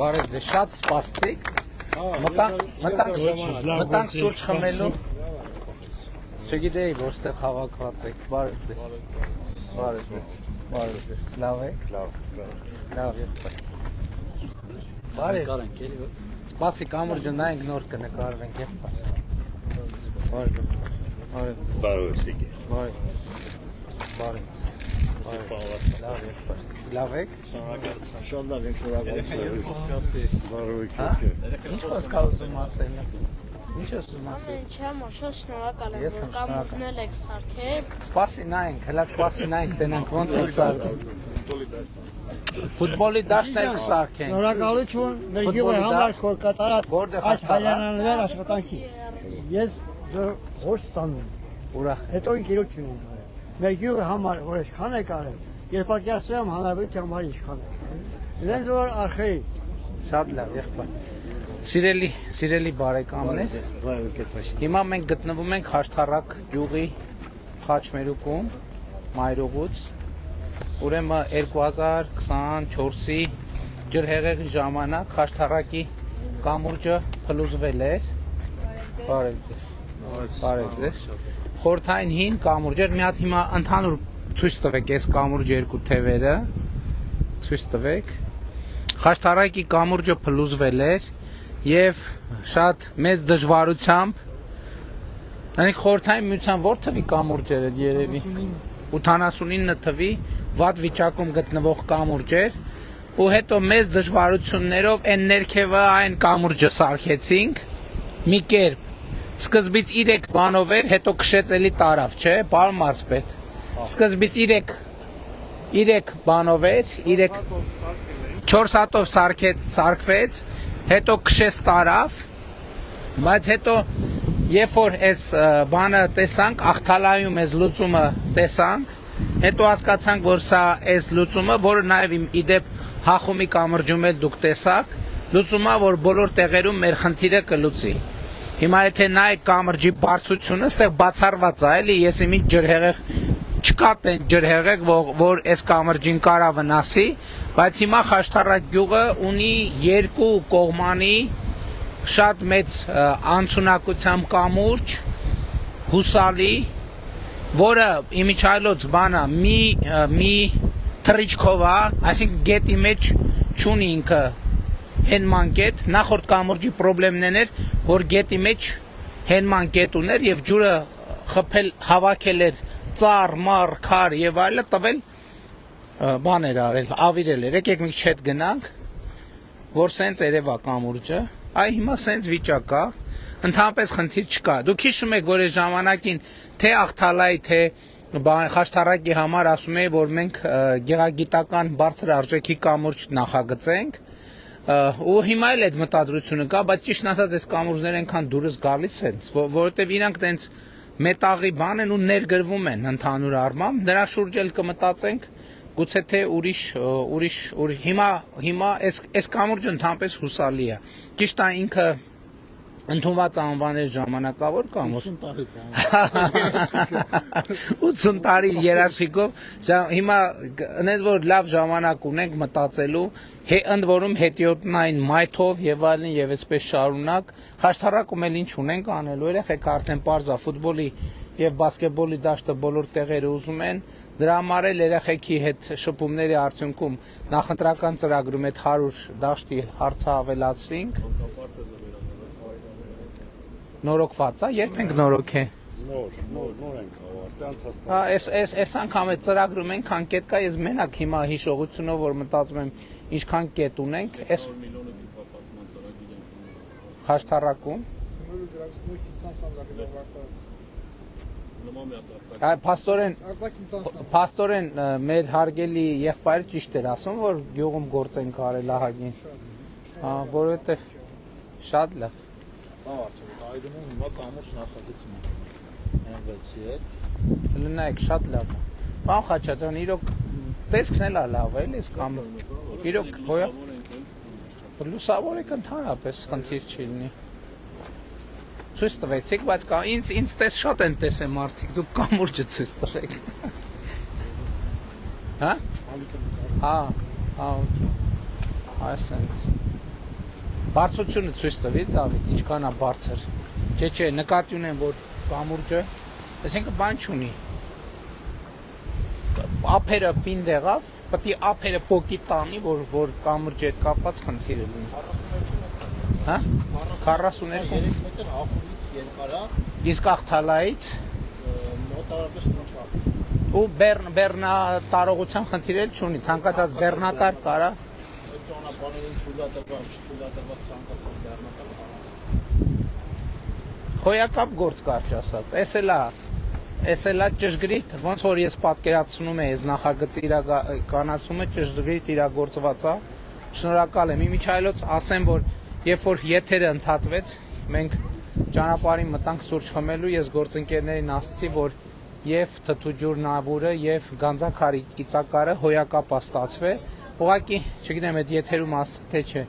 Բարև ձեզ, շատ սպասեցիք։ Մտանք սուրճ խմելու։ Չգիտեի, որ ստեղ հավաքված եք։ Բարև ձեզ։ Բարև ձեզ։ Լավ եք։ Լավ եք։ Բարև։ Սպասի կամուրջը նայենք նոր կնկարվենք եւ։ Բարև ձեզ։ Լավ եք։ Շատ լավ եք, շնորհակալ Ինչ խոսք ասում ասել։ Ինչ ասում ասել։ Չեմ, շատ շնորհակալ եմ, որ կամուրջնել եք սարքել։ Սպասի նայենք, հələ սպասի նայենք, տենանք ոնց է սարքում։ Ֆուտբոլի դաշտն եք սարքեն։ Շնորհակալություն մեր գյուղի համար որ կատարած այս հայրենանվեր աշխատանքի։ Ես ոչ ստանում։ Ուրախ։ Հետո ինքնություն եմ արել։ Մեր գյուղի համար որ այսքան է կարել, երբ պատկերացրեմ հանրապետության համար ինչքան է։ Իրենց որ արխեի։ Շատ լավ, եղբայր։ Սիրելի բարեկամներ, հիմա մենք գտնվում ենք Խաշթառակ գյուղի Խաչմերուկում, Մայրուղուց, ուրեմն 2024-ի ջրհեղեղի ժամանակ Խաշթառակի կամուրջը փլուզվել էր։ Բարև ձեզ։ Խորհրդային հին կամուրջ էր, մի հատ հիմա ընդհանուր ցույց տվեք այս կամուրջի երկու թևերը, ցույց տվեք։ Խաշթառակի կամուրջը փլուզվել էր եւ շատ մեծ դժվարությամբ այնք խորհրդային միության որ թվի կամուրջ էր երևի 89 թվի վատ վիճակում գտնվող կամուրջ էր ու հետո մեծ դժվարություններով այն ներքևը այն կամուրջը սարքեցինք մի կերպ սկզբից 3 բանով էր հետո քշեց էլի տարավ չէ պարոն մարզպետ սկզբից 3 բանով էր 4 հատով սարքվեց հետո քշեց տարավ բայց հետո երբ որ այս բանը տեսանք աղթալայում այս լուծումը տեսանք հետո հասկացանք որ սա այս լուծումը որը նաև իդեպ հախումի կամրջում էլ դուք տեսաք լուծումա որ բոլոր տեղերում մեր խնդիրը կլուծի հիմա եթե նայեք կամրջի բարձրությունը այստեղ բացառված է էլի ես իմիջ ջրհեղեղ չկա տեն ջրհեղեղ որ այս կամրջին կարա վնասի բայց հիմա Խաշթառակ գյուղը ունի երկու կողմանի շատ մեծ անցունակությամբ կամուրջ հուսալի որը իմիջայլոց բանա մի թռիչքով է այսինքն գետի մեջ չունի ինքը հենման կետ նախորդ կամուրջի պրոբլեմն էր որ գետի մեջ հենման կետ ուներ եւ ջուրը խփել հավաքել էր ծառ, մառ, քար եւ այլը տվել բաներ արել, ավիրել էր, եկեք մի չետ գնանք, որ սենց երևա կամուրջը, այ հիմա սենց վիճակ կա, ընդհանրապես խնդիր չկա, դուք հիշում եք, որ այս ժամանակին թե աղթալայի, թե Խաշթառակի համար ասում էի, որ մենք գեղագիտական բարձր արժեքի կամուրջ նախագծենք, ու հիմա էլ այդ մտադրությունը կա, բայց ճիշտ ասած այս կամուրջները այնքան դուրս գալիս են, որովհետև իրանք տենց մետաղի բան են ու ներգրվում են ընդհանուր առմամբ, նրա շուրջ էլ կմտածենք գուցե թե ուրիշ հիմա այս կամուրջը ընդհանրապես հուսալի է ճիշտ է ինքը ընդունված անվաներ ժամանակավոր կամուրջ 80 տարի երաշխիքով հիմա այնպես որ լավ ժամանակ ունենք մտածելու ընդ որում հետիոտնային մայթով եւ այլն եւ այսպես շարունակ Խաշթառակում էլ ինչ ունենք անելու երեխեք արդեն պարզա ֆուտբոլի եւ բասկետբոլի դաշտը բոլոր տեղերը ուզում են դրա համար էլ երեխեքի հետ շփումների արդյունքում նախընտրական ծրագրում այդ 100 դաշտի հարցը ավելացրինք նորոգված է երբ ենք նորոգ է նոր ենք այս անգամ այդ ծրագրում ենք անկետ կա ես մենակ հիմա հիշողությունով որ մտածում եմ ինչքան կետ ունենք այս Խաշթառակում Փաստորեն մեր հարգելի եղբայրը ճիշտ էր ասում որ գյուղում գործ են կարել ահագին որովհետև շատ լավ Այդունում հիմա կամուրջ նախագծում ենք N6-ի հետ լնայեք շատ լավ Պարոն Խաչատրյան իրոք տեսքն էլ է լավ էլի այս կամուրջ իրոք հոյա լուսավորեք ընդհանրապես խնդիր չի լինի ցույց տվեցիք բայց ինձ տես շատ են տեսել մարդիկ դուք կամուրջը ցույց տվեք հա օքեյ այսպես Բարձրությունը ցույց տվի Դավիթ, ինչքան է բարձր։ Չէ, նկատի ունեմ, որ կամուրջը, այսինքն բան չունի։ Ափերը պինդ եղավ, պետք է ափերը փոկի տանի, որ կամուրջի հետ կապված խնդիր լինի։ Հա? 42 մետր ախորից երկար է, իսկ աղթալայից մոտավորապես նույնչափ։ ու բեռնա տարողության խնդիր էլ չունի, ցանկացած բեռնատար կարա Ճանապարհին թույլատրված, չթույլատրված ցանկացած բեռնատար կարա։ խոյակապ գործ կարճ ասած, էս էլա ճշգրիտ, ոնց որ ես պատկերացնում եմ, այս նախագծի իրականացումը ճշգրիտ իրագործված է, շնորհակալ եմ, իմիջայլոց ասեմ, որ երբ որ եթերը ընդհատվեց, մենք ճանապարհին մտանք սուրճ խմելու, ես գործընկերներին ասացի, որ եւ թթուջուր նավուրը եւ գանձակարի իծակարը հոյակապ ստացվե, ուղղակի, չգիտեմ, այդ եթերում ասացի թե չէ,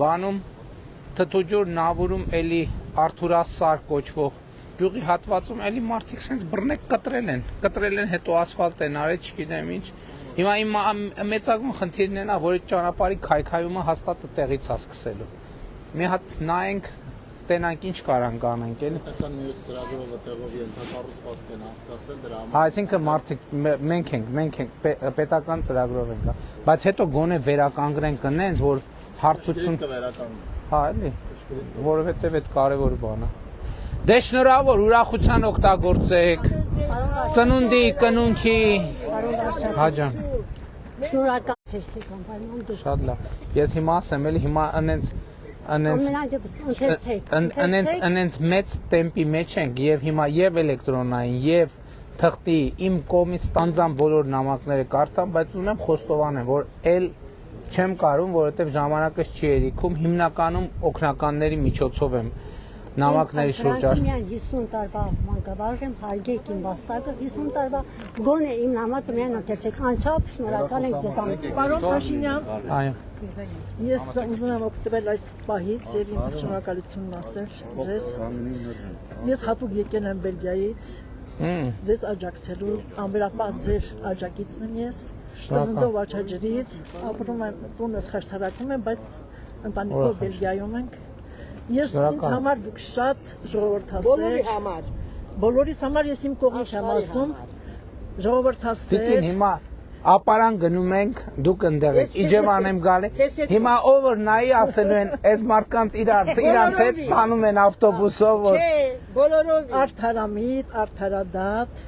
բանում թթուջուր նավուրում էլի Արթուրասար կոչվող գյուղի հատվածում էլի մարդիկ սենց բռնեք կտրել են, հետո ասֆալտ են արել, չգիտեմ ինչ։ Հիմա իմ մեծագույն խնդիրն է նա, որ այդ ճանապարհի քայքայումը հաստատ տեղից է սկսելու։ Մի հատ նայենք, տենանք ինչ կարանք անենք, էլի։ Պետական մյուս ծրագրով տեղով ենթակառուցվածք են հասկացել դրա համար։ Այսինքն մարդիկ մենք ենք պետական ծրագրով ենք, բայց հետո գոնե վերականգնենք կնենց, որ հարցություն հա, էլի, որովհետև այդ կարևոր բան է։ Դե շնորհավոր, ուրախության օգտագործեք, ծնունդի, կնունքի, հաջան։ Շնորհակալ եմ։ Շատ լավ։ Ես հիմա ասեմ, էլի հիմա անենց մեծ տեմպի մեջ ենք եւ հիմա եւ էլեկտրոնային եւ թղթի իմ կողմից ստանձան բոլոր նամակները կարդամ, բայց ուզում եմ խոստովանեմ, որ էլ չեմ կարում, որովհետեւ ժամանակս չի երիքում, հիմնականում օգնականների միջոցով եմ նամակների շուրջ Միայն 50 տարվա մանկավարժ եմ, հարգեք իմ վաստակը, 50 տարվա գոնե իմ նամակը միայն ընթերցեք, անչափ շնորհակալ ենք ձեզ։ Պարոն Փաշինյան, այո։ ես ուզում եմ օգտվել այս պահից եւ ինձ շնորհակալություն ասել ձեզ։ Ես հատուկ եկել եմ Բելգիայից, ձեզ աջակցելու, անվերապահ ձեր աջակիցն եմ ես, ծննդով աչաջրից, ապրում եմ տունս Խաշտարակում եմ, բայց ընտանիքով Բելգիայում ենք։ Ես ինձ համար դուք շատ ժողովրդասեր, բոլորիս համար ես իմ կողմից եմ ասում, ժողովրդասեր։ Տիկին հիմա ապարան գնում ենք, դուք ընդեղ եք, իջևան եմ գալի, հիմա ով որ նայի ասելու են, այս մարդկանց իրանց հետ տանում են ավտոբուսով, որ Արդարամիտ, արդարադատ,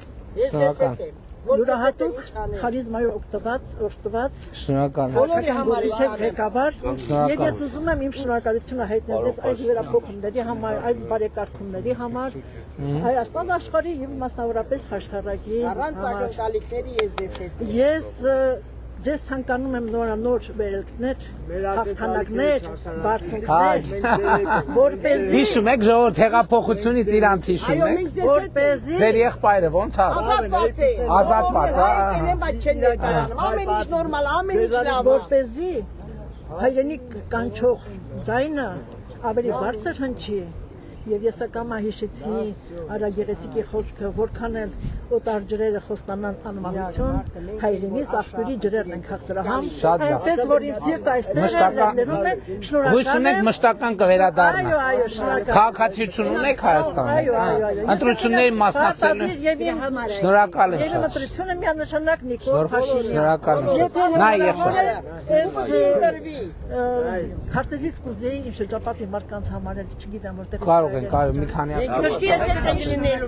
յուրահատուկ խարիզմայով օգտված շնորհակալ եմ։ բոլորի համար ղեկավար եւ ես ուզում եմ իմ շնորհակալությունը հայտնել այս վերափոխումների համար, այս բարեկարգումների համար Հայաստան աշխարհի եւ մասնավորապես Խաշտարակի առանց ակնկալիքների ես ձեզ ցանկանում եմ նորանոր վերելքներ, հաղթանակներ, բարձունքներ, որպեսզի Հիշում եք ժողովուրդ հեղափոխությունից իրանց հիշում եք, որպեսզի ձեր եղբայրը ոնց է։ Ազատված է, բայց չեն ներկայացնում, ամեն ինչ նորմալ, ամեն ինչ լավ է։ որպեսզի հայրենիք կանչող ձայնը ավելի բարձր հնչի եւ ես ակամա հիշեցի Արագերեցիկի խոսքը, որքան էլ օտար ջրերը խոստանան անմահություն, հայրենիս աղբյուրի ջրերն են խաղծրահամ, այնպես որ իմ սիրտը այստեղ ներներում է, հույս ունեք մշտական կվերադառնա։ Այո, շնորհակալ։ Քաղաքացիություն ունեք Հայաստանում։ Ընտրությունների մասնակցելու։ Շնորհակալ եմ Եվ շատ։ ընտրությունը միանշանակ Նիկոլ Փաշինյան։ Շնորհակալ եմ։ Նա եղբայր։ Քարտեզից կուզեի իմ շրջապատի մարդկանց համար էլ չգիտեմ որտեղ Կարող են, մի քանի հատ։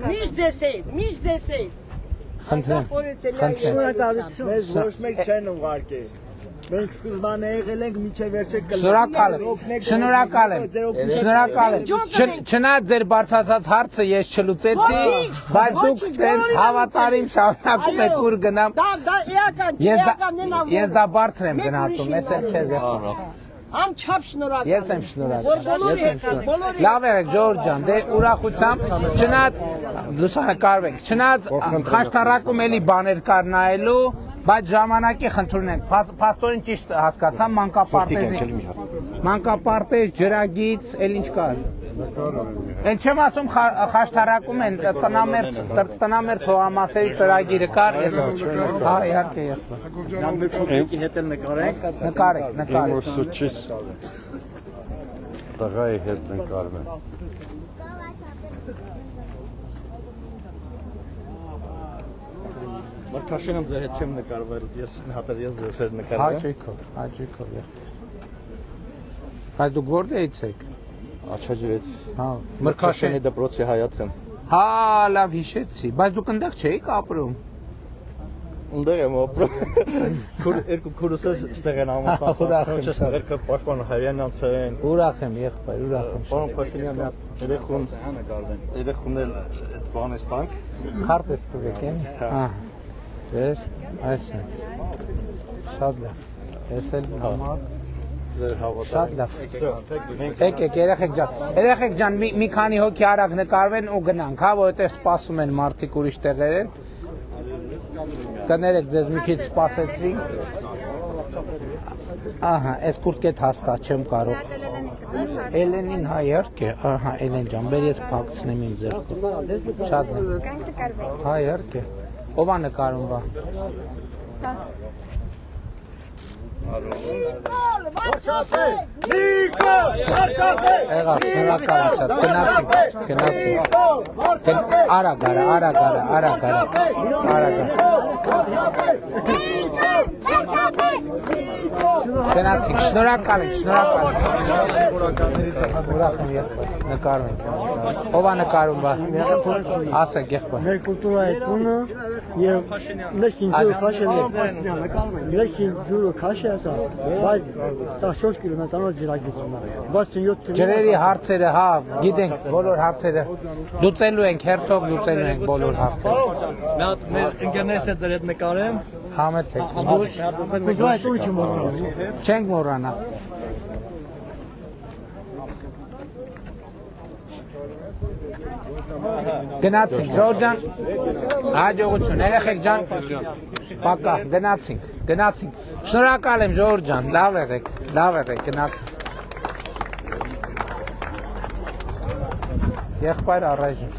Միշտ դեսեք։ Խնդրեմ։ շնորհակալություն։ Մեզ ոչ մեկ չեն ուղարկել։ Մենք սկզբանե եղել ենք միջև վերջը Շնորհակալ եմ։ Շնորհակալ եմ։ Շնորհակալ եմ։ Չնայած ձեր բարձրացած հարցը ես չլուծեցի, բայց դուք տենց հավատարիմ շարունակում եք ուր գնամ։ Դա էականն է։ Ես դա բարձր եմ գնահատում, ես քեզ Անչափ շնորհակալ։ Ես եմ շնորհակալ։ Լավ եղեք Ժորժ ջան, դե ուրախությամբ, չնայած լուսանը կարվեք, չնայած Խաշտարակում էլի բաներ կար նայելու, բայց ժամանակի խնդրում ենք, փաստորեն ճիշտ հասկացամ, մանկապարտեզ, ջրագիծ, էլ ինչ կար։ Էլ չեմ ասում Խաշտարակում են տնամերձ հողամասերի ծրագիրը կար, հա իհարկե եղբայր։ Նկարեք։ տղայի հետ նկարվում են։ Մրգաշենը ձեր հետ չեմ նկարվել, ես մի հատ ես ձեզ հետ նկարվել։ Հաճույքով եղբայր։ Բայց դուք որտեղից եք։ Աչաջրից։ Հա, Մրգաշենի դպրոցի հայաթ եմ։ Հա, լավ հիշեցի, բայց դուք այնտեղ չէիք ապրում։ Ունդեղ եմ ապրում։ Երկու քուրսեր ստեղ են ամուսնացած։ Երկը պաշտպան Հայրյանյանց են։ Ուրախ եմ եղբայր, ուրախ եմ։ Պարոն Փաշինյան, երեխուն էլ այդ բանը ստանք։ Քարտ ես տուր եկեն։ Հա։ Դեր, այսպես։ Շատ լավ։ Ես էլ համար Ձեր հավատը։ շատ լավ։ Եկեք երեխեք ջան։ Երեխեք ջան, մի քանի հոգի արագ նկարվեն ու գնանք, հա, որովհետև սպասում են մարդիկ ուրիշ տեղեր են։ Կներեք ձեզ մի քիչ սպասեցրինք։ Ահա, այս կուրտկետ հաստատ չեմ կարող։ Էլենին հա իհարկե, ահա, Էլեն ջան, բեր ես փակցնեմ իմ ձեռքով։ Շատ լավ։ Հա իհարկե։ Ո՞վ է նկարում բա։ Եղավ, շնորհակալ եմ շատ, գնացինք, արագ գնացինք, շնորհակալ եմ, ուրախ եմ եղբայր, նկարում ենք, ով է նկարում բա, ասեք եղբայր։ Մեր կուլտուրայի տունը և ներքին ջուրը քաշել է, ներքին ջուրը քաշել է, բայց 14 կիլոմետրանոց ջրագիծում է, 67 Ջրերի հարցերը, հա, գիտենք բոլոր հարցերը, լուծելու ենք, հերթով լուծելու ենք բոլոր հարցերը։ Մի հատ մեր ընկերներս հետ ձեր հետ նկարեմ։ Համեցեք, զգուշ, կուլտուրայի տունը չմոռանանք։ չենք մոռանա։ Գնացինք, Ժորժ ջան, հաջողություն, երեխեք ջան, պակա, գնացինք, շնորհակալ եմ Ժորժ ջան, լավ եղեք, գնացինք։ Եղբայր առայժմ։